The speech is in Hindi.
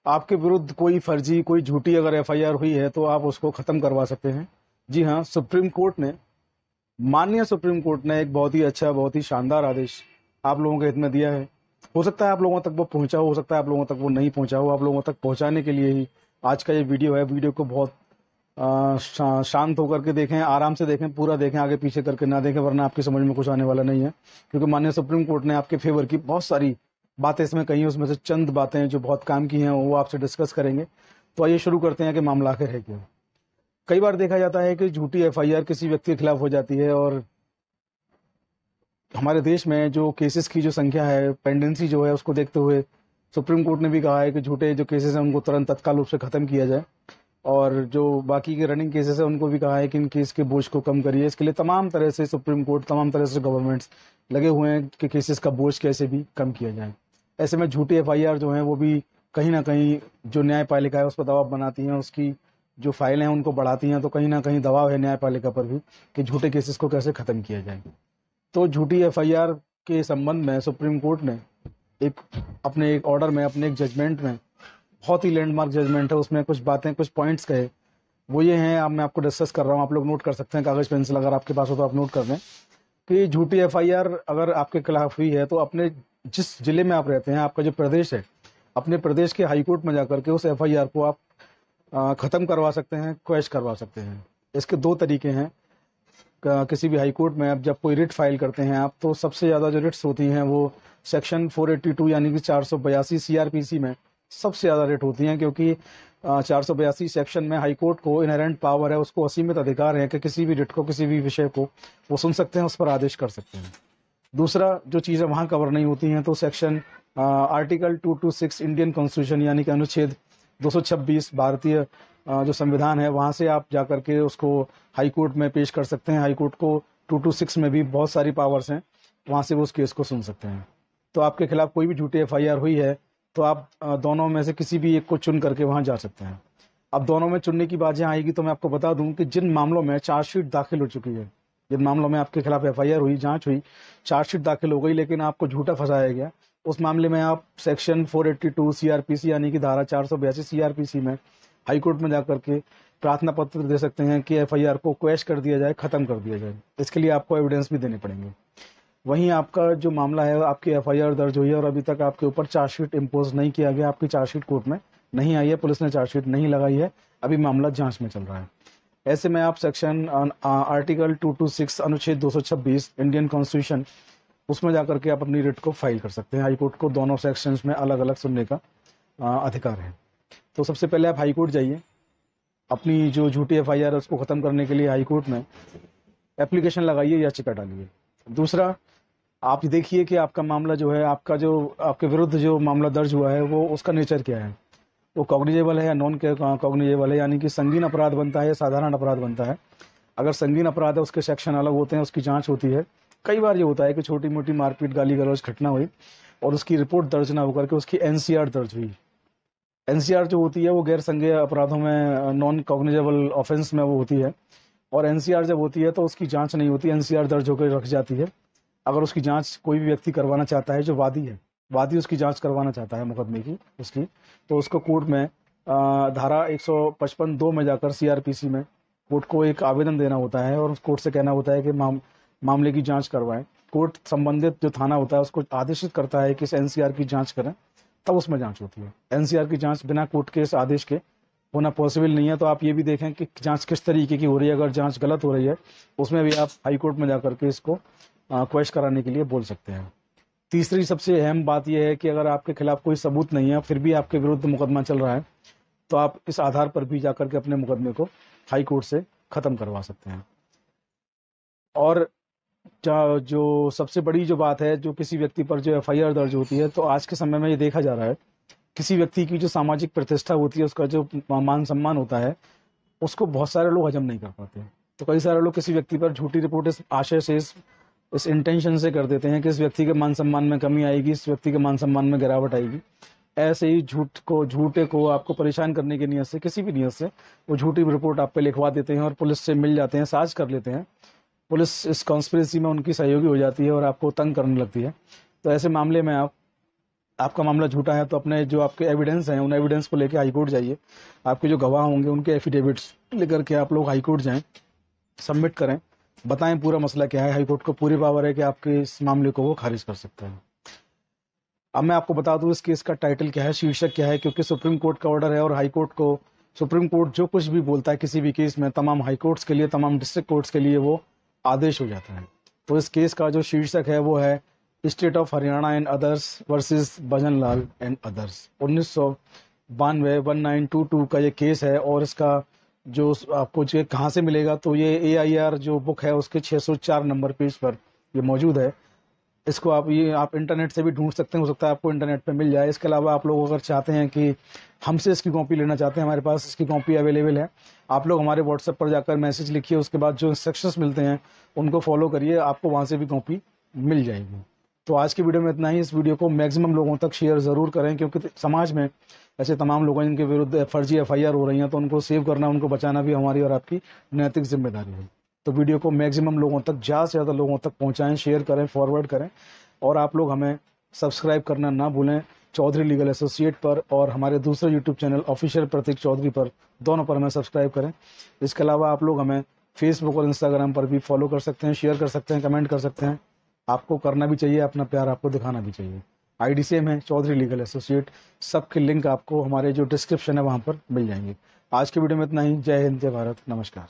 आपके विरुद्ध कोई फर्जी, कोई झूठी अगर एफआईआर हुई है तो आप उसको खत्म करवा सकते हैं। जी हाँ, सुप्रीम कोर्ट ने, माननीय सुप्रीम कोर्ट ने एक बहुत ही अच्छा, बहुत ही शानदार आदेश आप लोगों के हित में दिया है। हो सकता है आप लोगों तक वो पहुंचा हो सकता है आप लोगों तक वो नहीं पहुंचा हो। आप लोगों तक पहुंचाने के लिए ही आज का ये वीडियो है। वीडियो को बहुत शांत होकर के देखें, आराम से देखें, पूरा देखें, आगे पीछे करके ना देखें, वरना आपकी समझ में कुछ आने वाला नहीं है। क्योंकि माननीय सुप्रीम कोर्ट ने आपके फेवर की बहुत सारी बातें इसमें कही, उसमें से चंद बातें जो बहुत काम की हैं वो आपसे डिस्कस करेंगे। तो आइए शुरू करते हैं कि मामला आखिर है क्या। कई बार देखा जाता है कि झूठी एफआईआर किसी व्यक्ति के खिलाफ हो जाती है, और हमारे देश में जो केसेस की जो संख्या है, पेंडेंसी जो है, उसको देखते हुए सुप्रीम कोर्ट ने भी कहा है कि झूठे जो केसेस हैं उनको तुरंत तत्काल रूप से खत्म किया जाए, और जो बाकी के रनिंग केसेस है उनको भी कहा है कि इन केस के बोझ को कम करिए। इसके लिए तमाम तरह से सुप्रीम कोर्ट, तमाम तरह से गवर्नमेंट्स लगे हुए हैं कि केसेस का बोझ कैसे भी कम किया जाए। ऐसे में झूठी एफआईआर जो है वो भी कहीं ना कहीं जो न्यायपालिका है उस पर दबाव बनाती हैं, उसकी जो फाइलें हैं उनको बढ़ाती हैं। तो कहीं ना कहीं दबाव है न्यायपालिका पर भी कि झूठे केसेस को कैसे खत्म किया जाए। तो झूठी एफआईआर के संबंध में सुप्रीम कोर्ट ने अपने एक ऑर्डर में, अपने एक जजमेंट में, बहुत ही लैंडमार्क जजमेंट है, उसमें कुछ बातें, कुछ पॉइंट्स कहे। वो ये हैं, अब मैं आपको डिस्कस कर रहा हूँ, आप लोग नोट कर सकते हैं, कागज पेंसिल अगर आपके पास हो तो आप नोट कर लें कि झूठी एफआईआर अगर आपके खिलाफ हुई है तो अपने जिस जिले में आप रहते हैं, आपका जो प्रदेश है, अपने प्रदेश के हाईकोर्ट में जाकर के उस एफआईआर को आप खत्म करवा सकते हैं, क्वैश करवा सकते हैं। इसके दो तरीके हैं। किसी भी हाईकोर्ट में आप जब कोई रिट फाइल करते हैं आप, तो सबसे ज़्यादा जो रिट्स होती हैं वो सेक्शन 482 यानी कि 482 सीआरपीसी में सबसे ज़्यादा रिट होती हैं, क्योंकि 482 सेक्शन में हाईकोर्ट को इनहेरेंट पावर है, उसको असीमित अधिकार है कि किसी भी रिट को, किसी भी विषय को वो सुन सकते हैं, उस पर आदेश कर सकते हैं। दूसरा जो चीज़ें वहाँ कवर नहीं होती हैं, तो सेक्शन आर्टिकल 226 इंडियन कॉन्स्टिट्यूशन यानी कि अनुच्छेद 226 भारतीय जो संविधान है, वहाँ से आप जाकर के उसको हाई कोर्ट में पेश कर सकते हैं। हाई कोर्ट को 226 में भी बहुत सारी पावर्स हैं, वहाँ से वो उस केस को सुन सकते हैं। तो आपके खिलाफ कोई भी झूठी एफआईआर हुई है तो आप दोनों में से किसी भी एक को चुन करके वहाँ जा सकते हैं। अब दोनों में चुनने की बात जहाँ आएगी तो मैं आपको बता दूं कि जिन मामलों में चार्जशीट दाखिल हो चुकी है, जिन मामलों में आपके खिलाफ एफआईआर हुई, जांच हुई, चार्जशीट दाखिल हो गई, लेकिन आपको झूठा फंसाया गया, उस मामले में आप सेक्शन 482 सीआरपीसी यानी कि धारा 482 सीआरपीसी में हाईकोर्ट में जाकर के प्रार्थना पत्र दे सकते हैं कि एफआईआर को क्वैश कर दिया जाए, खत्म कर दिया जाए। इसके लिए आपको एविडेंस भी देने पड़ेंगे। वहीं आपका जो मामला है, आपकी एफआईआर दर्ज हुई है और अभी तक आपके ऊपर चार्जशीट इम्पोज नहीं किया गया, आपकी चार्जशीट कोर्ट में नहीं आई है, पुलिस ने चार्जशीट नहीं लगाई है, अभी मामला जांच में चल रहा है। ऐसे में आप सेक्शन आर्टिकल 226 अनुच्छेद 226 इंडियन कॉन्स्टिट्यूशन, उसमें जाकर के आप अपनी रिट को फाइल कर सकते हैं। हाईकोर्ट को दोनों सेक्शंस में अलग अलग सुनने का अधिकार है। तो सबसे पहले आप हाईकोर्ट जाइए, अपनी जो झूठी एफआईआर है उसको खत्म करने के लिए हाईकोर्ट में एप्लीकेशन लगाइए, याचिका डालिए। दूसरा, आप देखिए कि आपका मामला जो है, आपका जो आपके विरुद्ध जो मामला दर्ज हुआ है वो उसका नेचर क्या है, वो कॉग्निजेबल है या नॉन कॉग्निजेबल है, यानी कि संगीन अपराध बनता है या साधारण अपराध बनता है। अगर संगीन अपराध है उसके सेक्शन अलग होते हैं, उसकी जांच होती है। कई बार ये होता है कि छोटी मोटी मारपीट, गाली गलौज घटना हुई और उसकी रिपोर्ट दर्ज ना होकर के उसकी एनसीआर दर्ज हुई। एनसीआर जो होती है वो गैर संज्ञेय अपराधों में, नॉन कॉग्निजेबल ऑफेंस में वो होती है, और एनसीआर जब होती है तो उसकी जांच नहीं होती, एनसीआर दर्ज होकर रख जाती है। अगर उसकी जांच कोई भी व्यक्ति करवाना चाहता है, जो वादी है, वादी उसकी जांच करवाना चाहता है मुकदमे की उसकी, तो उसको कोर्ट में धारा 155(2) में जाकर सीआरपीसी में कोर्ट को एक आवेदन देना होता है और उस कोर्ट से कहना होता है कि मामले की जांच करवाएं। कोर्ट संबंधित जो थाना होता है उसको आदेशित करता है कि इस एनसीआर की जांच करें, तब उसमें जांच होती है। एनसीआर की जांच बिना कोर्ट के इस आदेश के होना पॉसिबल नहीं है। तो आप ये भी देखें कि जांच किस तरीके की हो रही है। अगर जांच गलत हो रही है उसमें भी आप हाईकोर्ट में जाकर के इसको क्वेश कराने के लिए बोल सकते हैं। तीसरी सबसे अहम बात यह है कि अगर आपके खिलाफ कोई सबूत नहीं है, फिर भी आपके विरुद्ध मुकदमा चल रहा है, तो आप इस आधार पर भी जाकर के अपने मुकदमे को हाई कोर्ट से खत्म करवा सकते हैं। और जो सबसे बड़ी जो बात है, जो किसी व्यक्ति पर जो एफआईआर दर्ज होती है, तो आज के समय में ये देखा जा रहा है, किसी व्यक्ति की जो सामाजिक प्रतिष्ठा होती है, उसका जो मान सम्मान होता है, उसको बहुत सारे लोग हजम नहीं कर पाते। तो कई सारे लोग किसी व्यक्ति पर झूठी रिपोर्ट इस आशय से, इस इंटेंशन से कर देते हैं कि इस व्यक्ति के मान सम्मान में कमी आएगी, इस व्यक्ति के मान सम्मान में गिरावट आएगी। ऐसे ही झूठे को आपको परेशान करने की नीयत से, किसी भी नीयत से, वो झूठी रिपोर्ट आप पे लिखवा देते हैं और पुलिस से मिल जाते हैं, साझ कर लेते हैं। पुलिस इस कॉन्स्पिरेसी में उनकी सहयोगी हो जाती है और आपको तंग करने लगती है। तो ऐसे मामले में आप आपका मामला झूठा है तो अपने जो आपके एविडेंस हैं उन एविडेंस को लेकर हाईकोर्ट जाइए। आपके जो गवाह होंगे उनके एफिडेविट्स लेकर के आप लोग हाईकोर्ट जाएं, सबमिट करें, बताएं पूरा मसला क्या है। हाईकोर्ट को पूरी पावर है कि आपके इस मामले को वो खारिज कर सकता है। अब मैं आपको बता दूं इस केस का टाइटल क्या है, शीर्षक क्या है, क्योंकि सुप्रीम कोर्ट का ऑर्डर है और हाई कोर्ट को, सुप्रीम कोर्ट जो कुछ भी बोलता है किसी भी केस में, तमाम हाई कोर्ट्स के लिए, तमाम डिस्ट्रिक्ट कोर्ट्स के लिए वो आदेश हो जाता है। तो इस केस का जो शीर्षक है वो है state of Haryana and others versus bhajan Lal and others. 1992 1922 का ये केस है और इसका जो आपको जो कहाँ से मिलेगा, तो ये AIR जो बुक है उसके 604 नंबर पेज पर ये मौजूद है। इसको आप इंटरनेट से भी ढूंढ सकते हैं, हो सकता है आपको इंटरनेट पे मिल जाए। इसके अलावा आप लोग अगर चाहते हैं कि हमसे इसकी कॉपी लेना चाहते हैं, हमारे पास इसकी कॉपी अवेलेबल है। आप लोग हमारे व्हाट्सएप पर जाकर मैसेज लिखिए, उसके बाद जो इंस्ट्रक्शंस मिलते हैं उनको फॉलो करिए, आपको वहाँ से भी कॉपी मिल जाएगी। तो आज की वीडियो में इतना ही। इस वीडियो को मैक्सिमम लोगों तक शेयर ज़रूर करें, क्योंकि समाज में ऐसे तमाम लोग हैं जिनके विरुद्ध फर्जी FIR हो रही हैं, तो उनको सेव करना, उनको बचाना भी हमारी और आपकी नैतिक जिम्मेदारी है। तो वीडियो को मैक्सिमम लोगों तक, ज़्यादा से ज़्यादा लोगों तक पहुँचाएँ, शेयर करें, फॉरवर्ड करें। और आप लोग हमें सब्सक्राइब करना ना भूलें चौधरी लीगल एसोसिएट पर, और हमारे दूसरे यूट्यूब चैनल ऑफिशियल प्रतीक चौधरी पर, दोनों पर हमें सब्सक्राइब करें। इसके अलावा आप लोग हमें फेसबुक और इंस्टाग्राम पर भी फॉलो कर सकते हैं, शेयर कर सकते हैं, कमेंट कर सकते हैं। आपको करना भी चाहिए, अपना प्यार आपको दिखाना भी चाहिए। ID सेम है, चौधरी लीगल एसोसिएट। सबके लिंक आपको हमारे जो डिस्क्रिप्शन है वहाँ पर मिल जाएंगे। आज की वीडियो में इतना ही। जय हिंद, जय भारत, नमस्कार।